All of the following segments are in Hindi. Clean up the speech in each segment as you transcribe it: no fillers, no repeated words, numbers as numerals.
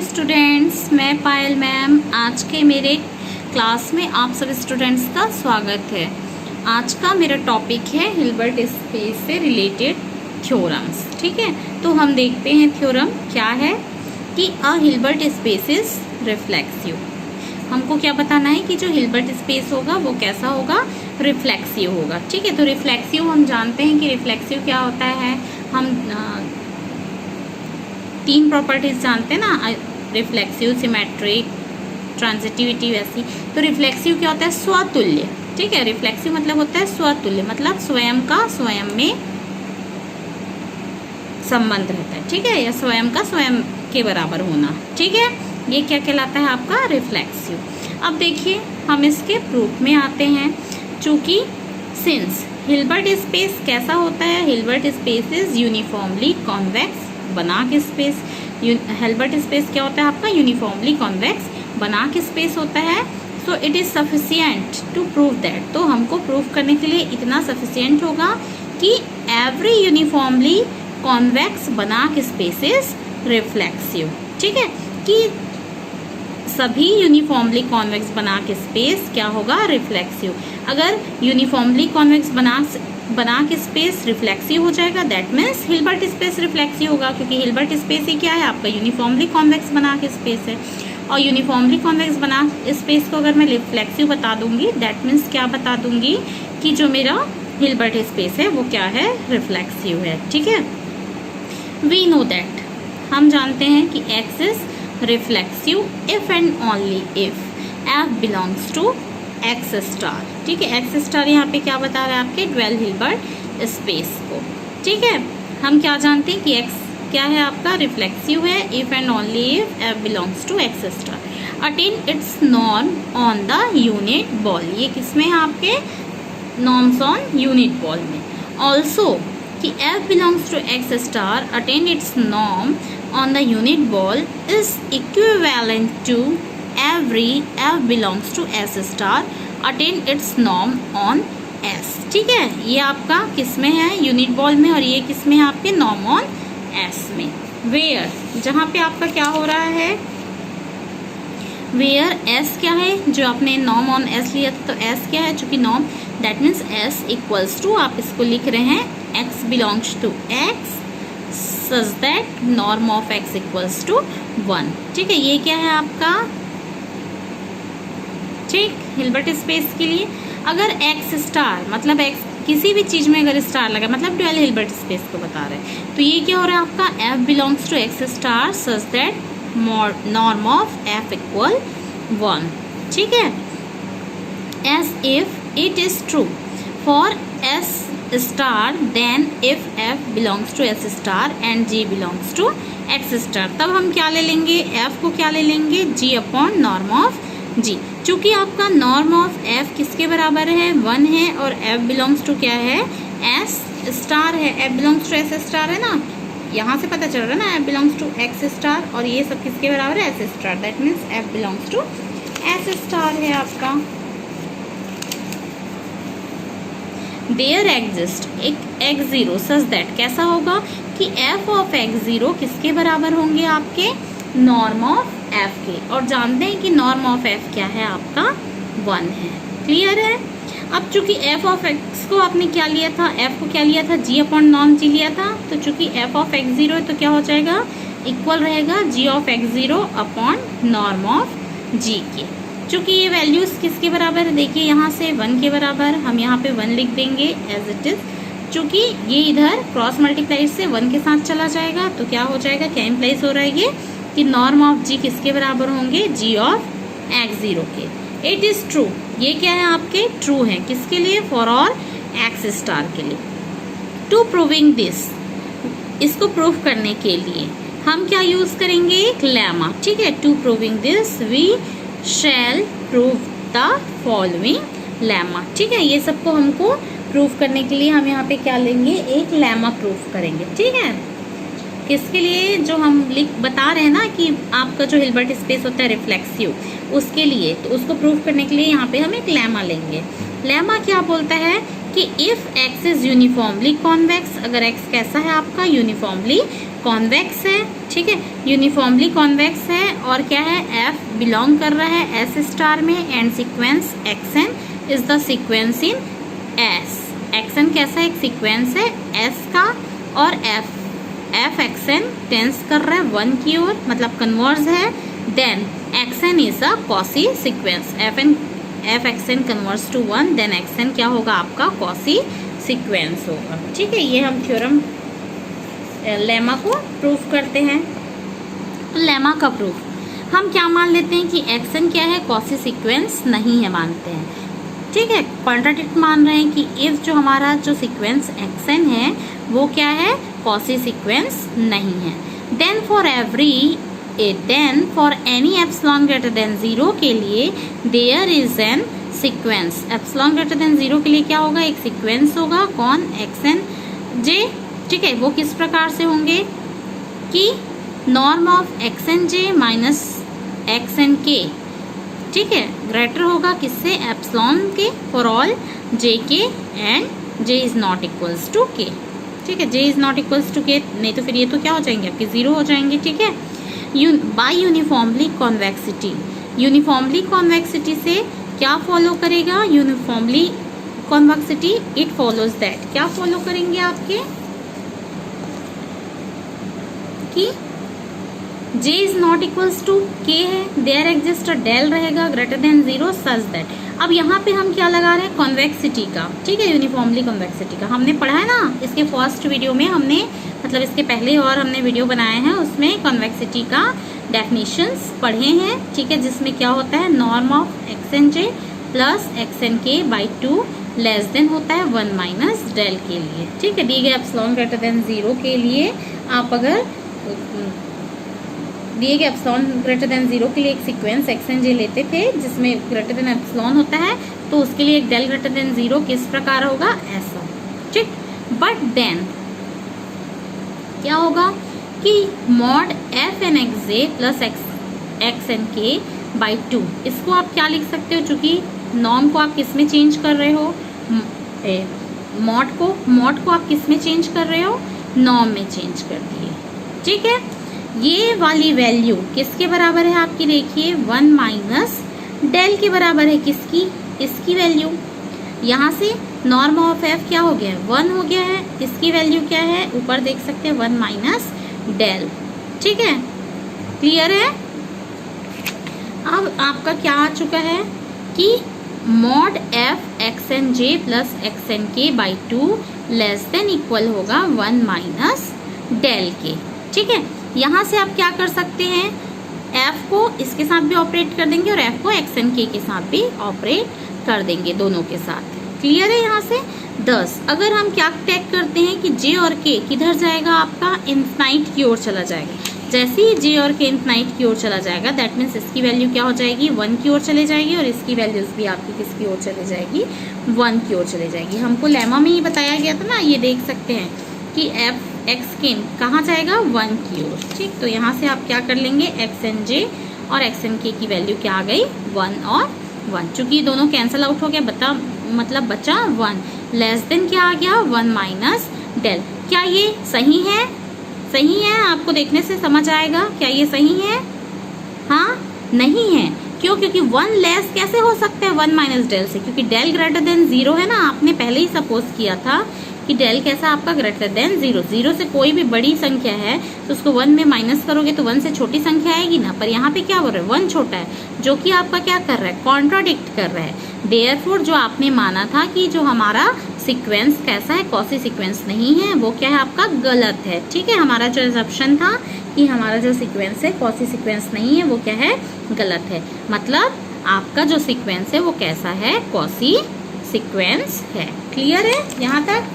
स्टूडेंट्स, मैं पायल मैम। आज के मेरे क्लास में आप सभी स्टूडेंट्स का स्वागत है। आज का मेरा टॉपिक है हिल्बर्ट स्पेस से रिलेटेड थ्योरम्स। ठीक है, तो हम देखते हैं थ्योरम क्या है कि अ हिल्बर्ट स्पेस इज रिफ्लेक्सिव। हमको क्या बताना है कि जो हिल्बर्ट स्पेस होगा वो कैसा होगा, रिफ्लेक्सिव होगा। ठीक है, तो रिफ्लेक्सिव हम जानते हैं कि रिफ्लेक्सिव क्या होता है। हम तीन प्रॉपर्टीज जानते हैं ना, रिफ्लेक्सिव, सिमेट्रिक, ट्रांजिटिविटी। वैसी तो रिफ्लेक्सिव क्या होता है, स्वतुल्य। ठीक है, रिफ्लेक्सिव मतलब होता है स्वतुल्य, मतलब स्वयं का स्वयं में संबंध रहता है। ठीक है, या स्वयं का स्वयं के बराबर होना। ठीक है, ये क्या कहलाता है आपका, रिफ्लेक्सिव। अब देखिए हम इसके प्रूफ में आते हैं। चूंकि सिंस हिल्बर्ट स्पेस कैसा होता है, Hilbert space is uniformly convex बनाक स्पेस। हिल्बर्ट स्पेस क्या होता है आपका, यूनिफॉर्मली कॉन्वेक्स बनाक स्पेस होता है। So it is sufficient to prove that. तो हमको प्रूव करने के लिए इतना सफिशिएंट होगा कि एवरी यूनिफॉर्मली कॉन्वेक्स बनाक स्पेस इज रिफ्लेक्सिव। ठीक है, कि सभी यूनिफॉर्मली कॉन्वेक्स बनाक स्पेस क्या होगा, रिफ्लेक्सिव। अगर यूनिफॉर्मली कॉन्वेक्स बनाक स्पेस रिफ्लेक्सिव हो जाएगा, that means Hilbert space reflexive होगा, क्योंकि हिल्बर्ट स्पेस ही क्या है आपका, यूनिफॉर्मली कॉन्वेक्स बनाक स्पेस है। और यूनिफॉर्मली कॉन्वेक्स बनाक स्पेस को अगर मैं रिफ्लेक्सिव बता दूंगी, दैट मीन्स क्या बता दूंगी कि जो मेरा हिल्बर्ट स्पेस है वो क्या है, रिफ्लेक्सिव है। ठीक है, वी नो दैट, हम जानते हैं कि x is reflexive if and only if f belongs to x star. ठीक है, एक्स स्टार यहाँ पे क्या बता रहा है आपके ड्वेल हिल्बर्ट स्पेस को। ठीक है, हम क्या जानते हैं कि एक्स क्या है आपका, रिफ्लेक्सिव है if and only if f belongs to x star attain its norm on the unit ball. ये किसमें है आपके, नॉर्म्स ऑन यूनिट बॉल में। ऑल्सो कि f belongs to x star attain its norm on the unit ball is equivalent to every f belongs to s star attain its norm on s। ठीक है, ये आपका किस में है, यूनिट बॉल में, और ये किस में है आपके, नॉर्म ऑन s में। वेयर जहाँ पे आपका क्या हो रहा है, वेयर s क्या है, जो आपने नॉर्म ऑन s लिया था, तो s क्या है, चूंकि norm, that means s equals to, आप इसको लिख रहे हैं x belongs to x such that norm of x equals to 1। ठीक है, ये क्या है आपका, ठीक, हिल्बर्ट स्पेस के लिए अगर एक्स स्टार मतलब एक्स किसी भी चीज़ में अगर स्टार लगा, मतलब ड्वेल हिल्बर्ट स्पेस को बता रहे हैं, तो ये क्या हो रहा है आपका, f belongs to x star such that norm of f equal 1। ठीक है, as if it is true for s star then if f belongs to s star and g belongs to x star. तब हम क्या ले लेंगे, एफ को क्या ले लेंगे, जी अपॉन नॉर्म ऑफ जी। चूंकि आपका नॉर्म ऑफ एफ किसके बराबर है, 1 है, और एफ बिलोंग्स टू क्या है, एस स्टार है। F belongs to s star है ना, यहाँ से पता चल रहा है ना, f belongs to x star, और ये सब किसके बराबर है, s star. That means f belongs to s star है आपका। देयर एग्जिस्ट एक एक्स जीरो सच दैट, कैसा होगा कि एफ ऑफ एक्स जीरो किसके बराबर होंगे आपके, नॉर्म ऑफ एफ के, और जानते हैं कि नॉर्म ऑफ एफ क्या है आपका, 1 है। क्लियर है। अब चूंकि एफ ऑफ एक्स को आपने क्या लिया था, एफ को क्या लिया था, जी अपॉन नॉर्म जी लिया था, तो चूंकि एफ ऑफ एक्स जीरो है तो क्या हो जाएगा, इक्वल रहेगा G of X zero upon norm of G के। चूंकि ये वैल्यूज किसके बराबर है, देखिए यहाँ से 1 के बराबर, हम यहाँ पे 1 लिख देंगे एज इट इज। चूंकि ये इधर क्रॉस मल्टीप्लाई से 1 के साथ चला जाएगा, तो क्या हो जाएगा, क्या इम्प्लाइज हो रहा है ये कि नॉर्म ऑफ जी किसके बराबर होंगे, जी ऑफ एक्स जीरो के। इट इज ट्रू, ये क्या है आपके, ट्रू है, किसके लिए, फॉर ऑल एक्स स्टार के लिए। टू प्रूविंग दिस, इसको प्रूव करने के लिए हम क्या यूज करेंगे, एक लेमा। ठीक है, to proving this we shall prove the following lemma. ठीक है, ये सबको हमको प्रूव करने के लिए हम यहाँ पे क्या लेंगे, एक लेमा प्रूव करेंगे। ठीक है, किसके लिए, जो हम बता रहे हैं ना कि आपका जो हिल्बर्ट स्पेस होता है रिफ्लेक्सिव, उसके लिए, तो उसको प्रूव करने के लिए यहाँ पे हम एक लेमा लेंगे। लेमा क्या बोलता है कि if x is uniformly convex, अगर एक्स कैसा है आपका, यूनिफॉर्मली कॉन्वेक्स है, ठीक है, यूनिफॉर्मली कॉन्वेक्स है, और क्या है, एफ बिलोंग कर रहा है एस स्टार में, and sequence action is the sequence in S. Action कैसा एक सीक्वेंस है एस का, और एफ एक्सन टेंस कर रहा है 1 की ओर, मतलब कन्वर्ज है, then x n is a Cauchy sequence. F x n converges to 1, then x n क्या होगा आपका, कॉसी सीक्वेंस होगा, ठीक है। ये हम थ्योरम लेमा को प्रूफ करते हैं। तो लेमा का प्रूफ हम क्या मान लेते हैं कि एक्सन क्या है, कॉसी सीक्वेंस नहीं है मानते हैं, ठीक है। कॉन्ट्राडिक्ट मान रहे हैं कि इफ जो हमारा जो सीक्वेंस एक्सन है वो क्या है, कॉसी सीक्वेंस नहीं है। Then for any epsilon greater than 0 के लिए there is n sequence. Epsilon greater than 0 के लिए क्या होगा, एक सीक्वेंस होगा, कौन, एक्सन जे, ठीक है। वो किस प्रकार से होंगे कि norm of action J minus action के, ठीक है, ग्रेटर होगा किससे, एप्सिलॉन के, for all j k, and j is not equals to k, ठीक है। J is not equals to k, नहीं तो फिर ये तो क्या हो जाएंगे आपके 0 हो जाएंगे, ठीक है। By uniformly convexity, uniformly convexity से क्या फॉलो करेगा, uniformly convexity it follows that, क्या फॉलो करेंगे आपके कि J is not equals to K है, देयर एग्जिस्ट डेल रहेगा ग्रेटर देन 0 सच दैट। अब यहाँ पे हम क्या लगा रहे हैं, कॉन्वेक्सिटी का, ठीक है, यूनिफॉर्मली कॉन्वेक्सिटी का हमने पढ़ा है ना, इसके फर्स्ट वीडियो में हमने, मतलब इसके पहले और हमने वीडियो बनाए हैं, उसमें कॉन्वेक्सिटी का डेफिनेशंस पढ़े हैं, ठीक है, जिसमें क्या होता है, norm of action J plus action के बाई 2 लेस देन होता है 1 माइनस डेल के लिए, ठीक है। दिए गए एप्सिलॉन ग्रेटर देन 0 के लिए आप अगर दिए गए एप्सिलॉन ग्रेटर देन 0 के लिए एक सीक्वेंस एक्सन जे लेते थे जिसमें ग्रेटर देन एप्सिलॉन होता है, तो उसके लिए एक डेल ग्रेटर देन 0 किस प्रकार होगा, ऐसा, ठीक। बट देन क्या होगा कि mod F N x J plus x n k by 2, इसको आप क्या लिख सकते हो, चूंकि नॉर्म को आप किस में चेंज कर रहे हो, मॉड को आप किस में चेंज कर रहे हो, नॉर्म में चेंज कर दिए, ठीक है। ये वाली वैल्यू किसके बराबर है आपकी, देखिए 1 माइनस डेल के बराबर है, किसकी, इसकी वैल्यू। यहाँ से नॉर्म ऑफ एफ क्या हो गया है, 1 हो गया है, इसकी वैल्यू क्या है, ऊपर देख सकते हैं 1 माइनस डेल, ठीक है, क्लियर है। अब आपका क्या आ चुका है कि mod f x n j plus x n k by 2 less than equal होगा 1 माइनस डेल के, ठीक है। यहाँ से आप क्या कर सकते हैं, f को इसके साथ भी ऑपरेट कर देंगे और f को एक्स एन के साथ भी ऑपरेट कर देंगे, दोनों के साथ, क्लियर है। यहाँ से 10 अगर हम क्या टैग करते हैं कि j और k किधर जाएगा, आपका इन्फिनाइट की ओर चला जाएगा। जैसे ही j और k इन्फिनाइट की ओर चला जाएगा, दैट मीन्स इसकी वैल्यू क्या हो जाएगी, 1 की ओर चले जाएगी, और इसकी वैल्यूज भी आपकी किसकी ओर चले जाएगी, 1 की ओर चले जाएगी। हमको लेमा में ही बताया गया था ना, ये देख सकते हैं कि f एक्स के कहाँ जाएगा, 1 की ओर, ठीक। तो यहाँ से आप क्या कर लेंगे, एक्स एन जे और एक्स एन के की वैल्यू क्या आ गई, 1 और 1, चूंकि दोनों कैंसिल आउट हो गया, मतलब बचा 1 लेस देन क्या आ गया, 1 माइनस डेल। क्या ये सही है, सही है, आपको देखने से समझ आएगा, क्या ये सही है, हाँ नहीं है, क्यों, क्योंकि 1 लेस कैसे हो सकता है 1 माइनस डेल से, क्योंकि डेल ग्रेटर देन 0 है ना, आपने पहले ही सपोज किया था कि डेल कैसा आपका ग्रेटर देन 0, 0 से कोई भी बड़ी संख्या है तो उसको 1 में माइनस करोगे तो 1 से छोटी संख्या आएगी ना, पर यहाँ पे क्या हो रहा है, 1 छोटा है, जो कि आपका क्या कर रहा है, कॉन्ट्राडिक्ट कर रहा है। देयरफॉर जो आपने माना था कि जो हमारा सीक्वेंस कैसा है, कॉसी सीक्वेंस नहीं है, वो क्या है आपका गलत है, ठीक है। हमारा जो एजम्पशन था कि हमारा जो सीक्वेंस है कॉसी सीक्वेंस नहीं है, वो क्या है, गलत है, मतलब आपका जो सीक्वेंस है वो कैसा है, कॉसी सीक्वेंस है, क्लियर है यहाँ तक।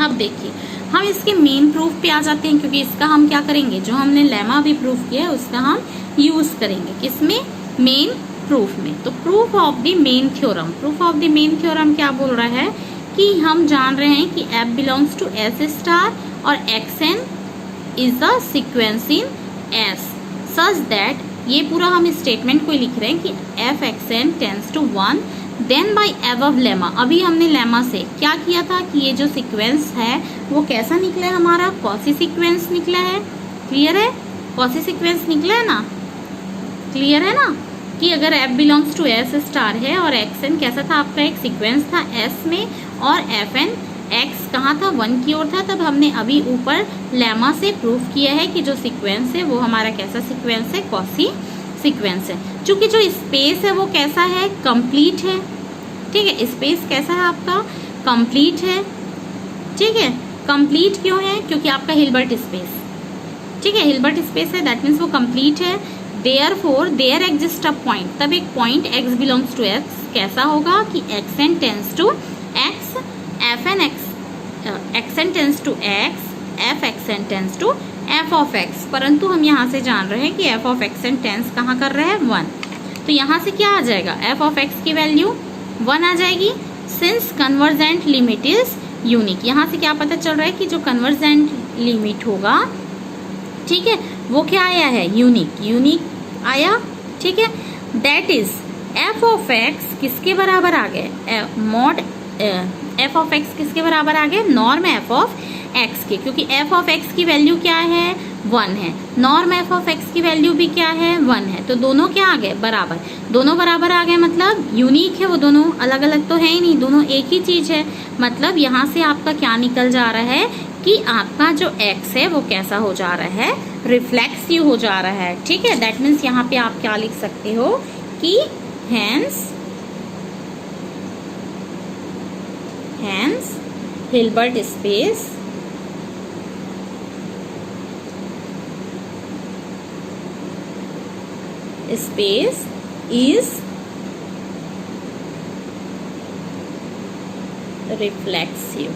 अब देखिए हम इसके मेन प्रूफ पे आ जाते हैं, क्योंकि इसका हम क्या करेंगे, जो हमने लेमा भी प्रूफ किया है उसका हम यूज करेंगे किसमें, मेन प्रूफ में। तो proof of the main theorem, proof of the main theorem क्या बोल रहा है कि हम जान रहे हैं कि f belongs to s star और xn is the sequence in s such that, ये पूरा हम स्टेटमेंट को लिख रहे हैं कि f xn tends to 1 then by above lemma, अभी हमने लेमा से क्या किया था कि ये जो सीक्वेंस है वो कैसा निकला है हमारा, कॉसी सीक्वेंस निकला है। क्लियर है, कॉसी सीक्वेंस निकला है ना, क्लियर है ना, कि अगर f belongs to s star है और xn कैसा था आपका, एक सीक्वेंस था s में और fn x कहाँ था, 1 की ओर था, तब हमने अभी ऊपर लेमा से प्रूफ किया है कि जो सीक्वेंस है वो हमारा कैसा सीक्वेंस है, कॉसी सीक्वेंस है। चूंकि जो स्पेस है वो कैसा है, कंप्लीट है। ठीक है, स्पेस कैसा है आपका, कंप्लीट है। ठीक है, कंप्लीट क्यों है, क्योंकि आपका हिल्बर्ट स्पेस, ठीक है, हिल्बर्ट स्पेस है, दैट मीन्स वो कंप्लीट है। Therefore there exist a point, तब एक point x belongs to x कैसा होगा कि xn tends to x, fn xn tends to x, fxn tends to f of x। परंतु हम यहाँ से जान रहे हैं कि f ऑफ xn टेंस कहाँ कर रहे हैं, 1। तो यहाँ से क्या आ जाएगा, f ऑफ x की वैल्यू 1 आ जाएगी। Since convergent limit is unique, यहाँ से क्या पता चल रहा है कि जो कन्वर्जेंट लिमिट होगा, ठीक है, वो क्या आया है, यूनिक, यूनिक आया। ठीक है, that is f of x किसके बराबर आ गए, मॉड f ऑफ x किसके बराबर आ गए, नॉर्म f ऑफ x के, क्योंकि f ऑफ x की वैल्यू क्या है, 1 है, नॉर्म f ऑफ x की वैल्यू भी क्या है, 1 है। तो दोनों क्या आ गए, बराबर, दोनों बराबर आ गए, मतलब यूनिक है वो दोनों, अलग अलग तो है ही नहीं, दोनों एक ही चीज है। मतलब यहाँ से आपका क्या निकल जा रहा है कि आपका जो x है वो कैसा हो जा रहा है, रिफ्लेक्सिव हो जा रहा है। ठीक है, दैट मीन्स यहाँ पे आप क्या लिख सकते हो कि hence Hilbert space is reflexive,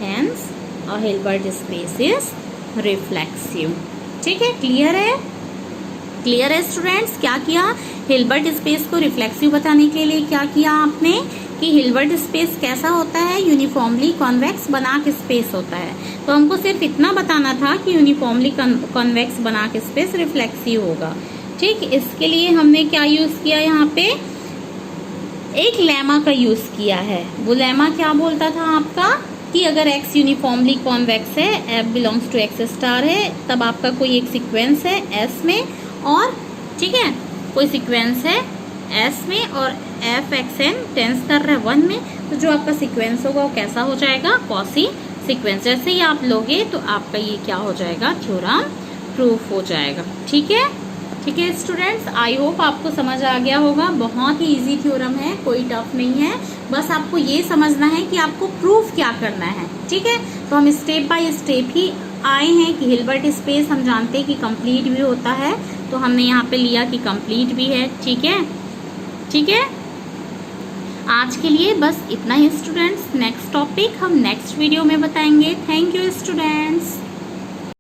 hence a Hilbert space is reflexive। ठीक है, क्लियर है, क्लियर है स्टूडेंट्स। क्या किया, हिल्बर्ट स्पेस को रिफ्लेक्सिव बताने के लिए क्या किया आपने कि हिल्बर्ट स्पेस कैसा होता है, यूनिफॉर्मली कॉन्वेक्स बनाक स्पेस होता है। तो हमको सिर्फ इतना बताना था कि यूनिफॉर्मली कॉन्वेक्स बनाक स्पेस रिफ्लेक्सिव होगा। ठीक, इसके लिए हमने क्या यूज किया, यहाँ पे एक लेमा का यूज किया है। वो लेमा क्या बोलता था आपका कि अगर x यूनिफॉर्मली कॉन्वेक्स है, f belongs to x star है, तब आपका कोई एक सीक्वेंस है s में, और ठीक है, कोई सीक्वेंस है s में और fxn टेंस कर रहा है 1 में, तो जो आपका सीक्वेंस होगा वो कैसा हो जाएगा, कॉसी सीक्वेंस। जैसे ही आप लोगे तो आपका ये क्या हो जाएगा, थ्योरम प्रूफ हो जाएगा। ठीक है, ठीक है स्टूडेंट्स, आई होप आपको समझ आ गया होगा। बहुत ही इजी थ्योरम है, कोई टफ नहीं है, बस आपको ये समझना है कि आपको प्रूफ क्या करना है। ठीक है, तो हम स्टेप बाय स्टेप ही आए हैं कि हिल्बर्ट स्पेस हम जानते हैं कि कंप्लीट भी होता है, तो हमने यहाँ पे लिया कि कंप्लीट भी है। ठीक है, ठीक है, आज के लिए बस इतना ही स्टूडेंट्स। नेक्स्ट टॉपिक हम नेक्स्ट वीडियो में बताएंगे। Thank you students.